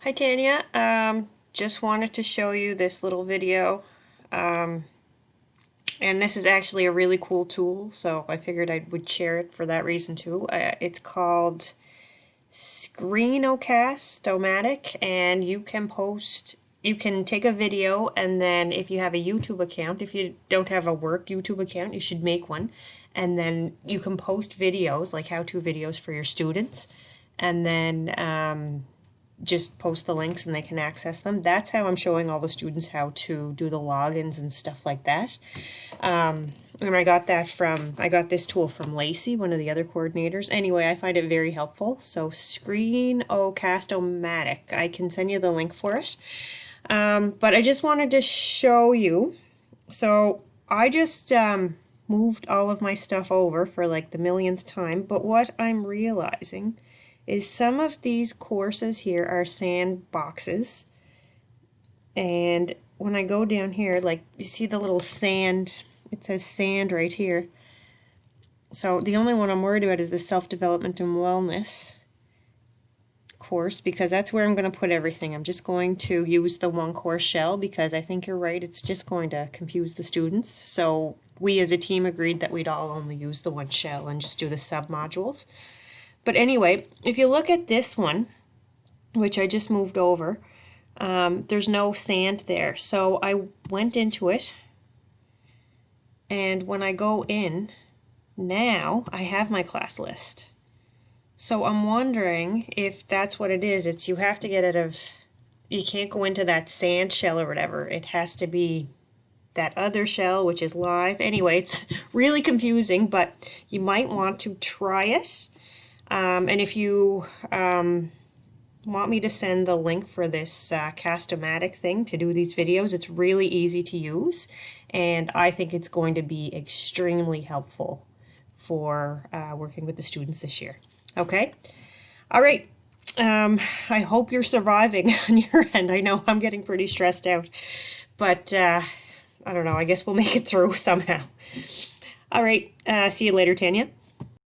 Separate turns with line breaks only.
Hi Tanya, just wanted to show you this little video, um, and this is actually a really cool tool, so I figured I would share it for that reason too. It's called Screenocast, and you can take a video, and then if you have a YouTube account, if you don't have a work YouTube account, you should make one, and then you can post videos, like how-to videos for your students, and then just post the links and they can access them. That's how I'm showing all the students how to do the logins and stuff like that. And I got this tool from Lacey, one of the other coordinators. Anyway, I find it very helpful. So Screenocast-O-Matic. I can send you the link for it. But I just wanted to show you. So I just moved all of my stuff over for like the millionth time. But what I'm realizing is some of these courses here are sandboxes, and when I go down here, like you see the little sand, it says sand right here. So the only one I'm worried about is the self-development and wellness course, because that's where I'm going to put everything. I'm just going to use the one course shell because I think you're right, it's just going to confuse the students. So we as a team agreed that we'd all only use the one shell and just do the sub-modules. But anyway, if you look at this one, which I just moved over, there's no sand there. So I went into it, and when I go in, now I have my class list. So I'm wondering if that's what it is. It's you have to get out of, you can't go into that sand shell or whatever. It has to be that other shell, which is live. Anyway, it's really confusing, but you might want to try it. And if you want me to send the link for this Cast-O-Matic thing to do these videos, it's really easy to use, and I think it's going to be extremely helpful for working with the students this year. Okay? All right. I hope you're surviving on your end. I know I'm getting pretty stressed out, but I don't know. I guess we'll make it through somehow. All right. See you later, Tanya.